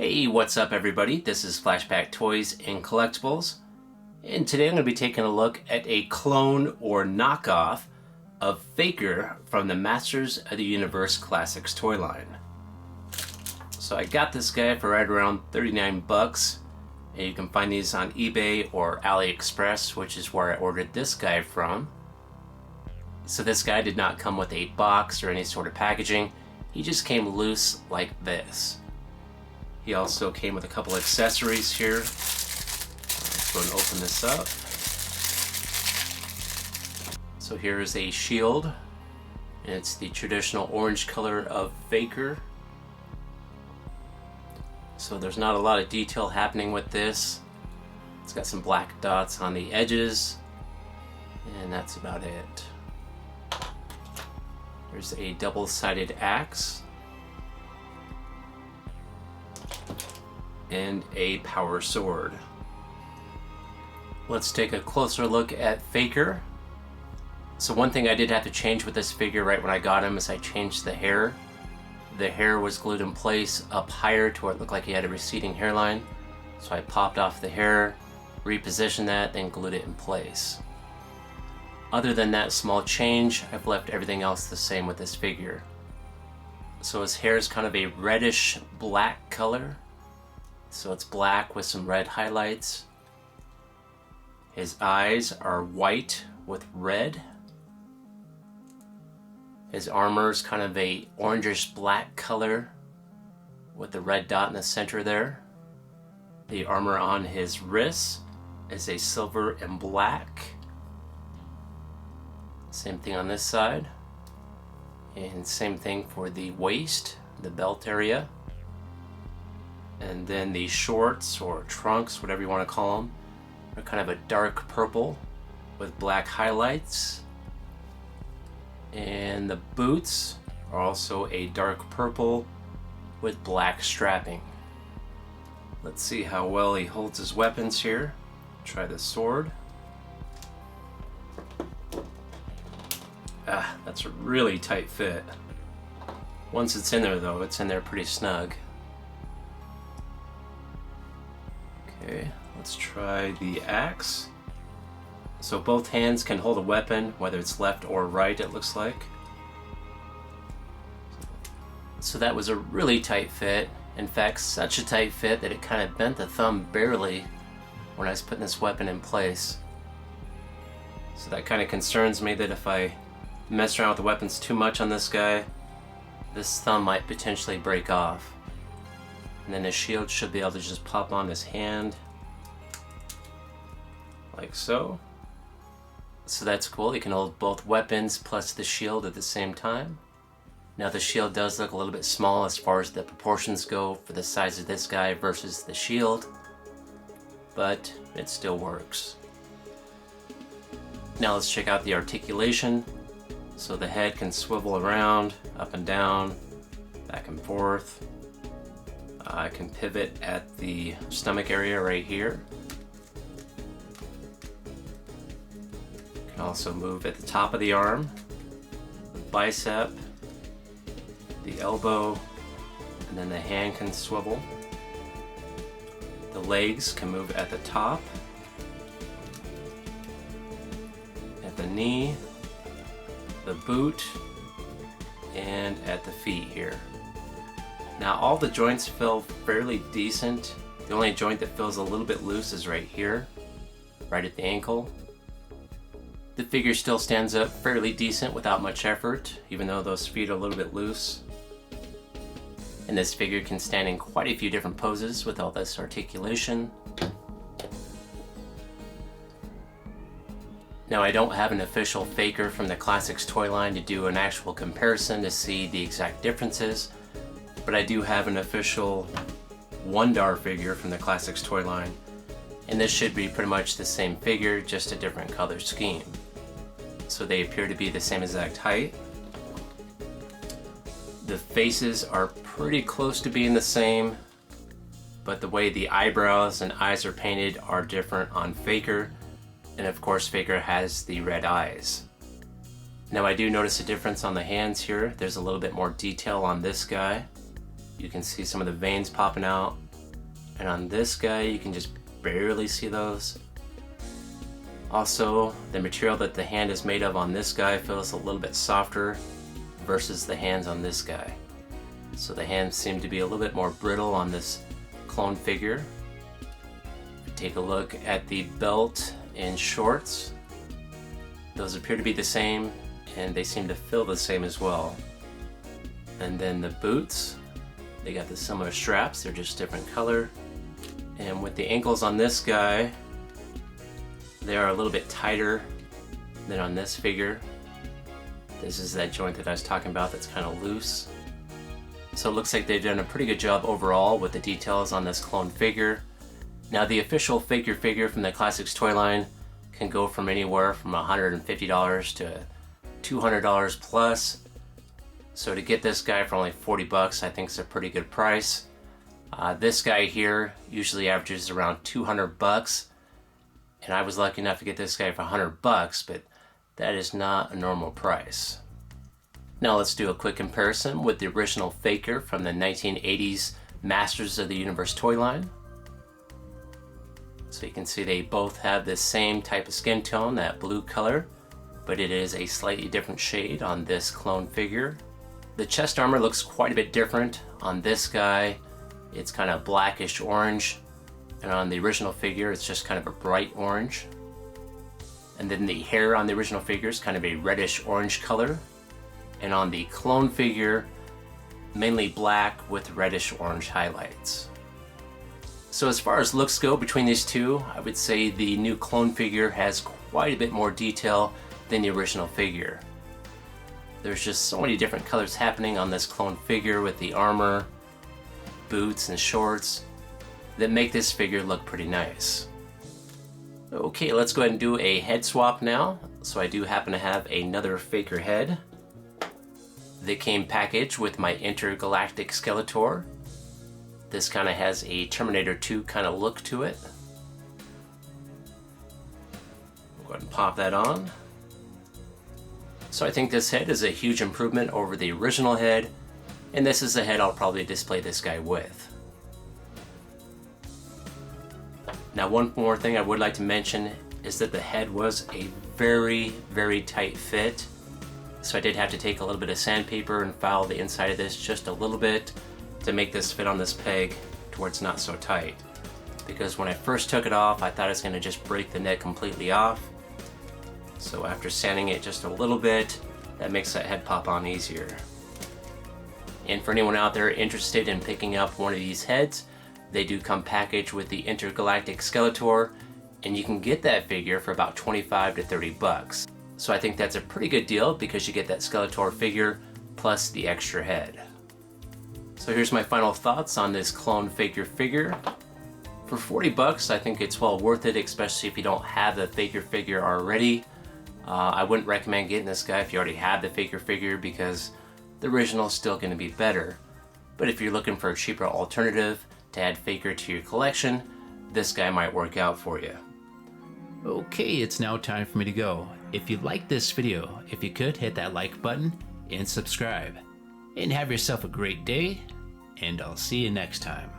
Hey, what's up everybody? This is Flashback Toys and Collectibles, and today I'm going to be taking a look at a clone or knockoff of Faker from the Masters of the Universe Classics toy line. So I got this guy for right around 39 bucks, and you can find these on eBay or AliExpress, which is where I ordered this guy from. So this guy did not come with a box or any sort of packaging, he just came loose like this. He also came with a couple accessories here. Let's go and open this up. So here's a shield, and it's the traditional orange color of Faker. So there's not a lot of detail happening with this. It's got some black dots on the edges, and that's about it. There's a double-sided axe and a power sword. Let's take a closer look at Faker. So one thing I did have to change with this figure right when I got him is I changed the hair. The hair was glued in place up higher to where it looked like he had a receding hairline. So I popped off the hair, repositioned that, then glued it in place. Other than that small change, I've left everything else the same with this figure. So his hair is kind of a reddish black color. So it's black with some red highlights. His eyes are white with red. His armor is kind of a orangish black color with the red dot in the center there. The armor on his wrists is a silver and black. Same thing on this side. And same thing for the waist, the belt area. And then the shorts or trunks, whatever you want to call them, are kind of a dark purple with black highlights. And the boots are also a dark purple with black strapping. Let's see how well he holds his weapons here. Try the sword. That's a really tight fit. Once it's in there though, it's in there pretty snug. Okay, let's try the axe. So both hands can hold a weapon, whether it's left or right, it looks like. So that was a really tight fit. In fact, such a tight fit that it kind of bent the thumb barely when I was putting this weapon in place. So that kind of concerns me that if I mess around with the weapons too much on this guy, this thumb might potentially break off. And then his shield should be able to just pop on his hand, like so. So that's cool, he can hold both weapons plus the shield at the same time. Now the shield does look a little bit small as far as the proportions go for the size of this guy versus the shield, but it still works. Now let's check out the articulation. So the head can swivel around, up and down, back and forth. I can pivot at the stomach area right here. Can also move at the top of the arm, the bicep, the elbow, and then the hand can swivel. The legs can move at the top, at the knee, the boot, and at the feet here. Now all the joints feel fairly decent. The only joint that feels a little bit loose is right here, right at the ankle. The figure still stands up fairly decent without much effort, even though those feet are a little bit loose. And this figure can stand in quite a few different poses with all this articulation. Now I don't have an official Faker from the Classics toy line to do an actual comparison to see the exact differences, but I do have an official Wondar figure from the Classics toy line, and this should be pretty much the same figure, just a different color scheme. So they appear to be the same exact height. The faces are pretty close to being the same, but the way the eyebrows and eyes are painted are different on Faker, and of course Faker has the red eyes. Now I do notice a difference on the hands here. There's a little bit more detail on this guy. You can see some of the veins popping out And on this guy, you can just barely see those. Also, the material that the hand is made of on this guy feels a little bit softer versus the hands on this guy. So the hands seem to be a little bit more brittle on this clone figure. If you take a look at the belt and shorts, those appear to be the same, and they seem to feel the same as well. And then the boots, they got the similar straps, they're just different color. And with the ankles on this guy, they are a little bit tighter than on this figure. This is that joint that I was talking about that's kind of loose. So it looks like they've done a pretty good job overall with the details on this clone figure. Now the official figure from the Classics toy line can go from anywhere from $150 to $200 plus. So to get this guy for only 40 bucks, I think is a pretty good price. This guy here usually averages around 200 bucks. And I was lucky enough to get this guy for 100 bucks, but that is not a normal price. Now let's do a quick comparison with the original Faker from the 1980s Masters of the Universe toy line. So you can see they both have the same type of skin tone, that blue color, but it is a slightly different shade on this clone figure. The chest armor looks quite a bit different. On this guy, it's kind of blackish orange, and on the original figure, it's just kind of a bright orange. And then the hair on the original figure is kind of a reddish orange color. And on the clone figure, mainly black with reddish orange highlights. So as far as looks go between these two, I would say the new clone figure has quite a bit more detail than the original figure. There's just so many different colors happening on this clone figure with the armor, boots, and shorts that make this figure look pretty nice. Okay, let's go ahead and do a head swap now. So I do happen to have another Faker head. They came packaged with my intergalactic Skeletor. This kind of has a Terminator 2 kind of look to it. Go ahead and pop that on. So I think this head is a huge improvement over the original head, and this is the head I'll probably display this guy with. Now one more thing I would like to mention is that the head was a very, very tight fit. So I did have to take a little bit of sandpaper and file the inside of this just a little bit to make this fit on this peg to where it's not so tight. Because when I first took it off, I thought it was going to just break the neck completely off. So after sanding it just a little bit, that makes that head pop on easier. And for anyone out there interested in picking up one of these heads, they do come packaged with the intergalactic Skeletor, and you can get that figure for about 25 to 30 bucks. So I think that's a pretty good deal because you get that Skeletor figure plus the extra head. So here's my final thoughts on this clone Faker figure. For 40 bucks, I think it's well worth it, especially if you don't have the Faker figure already. I wouldn't recommend getting this guy if you already have the Faker figure because the original is still going to be better. But if you're looking for a cheaper alternative to add Faker to your collection, this guy might work out for you. Okay, it's now time for me to go. If you liked this video, if you could hit that like button and subscribe. And have yourself a great day, and I'll see you next time.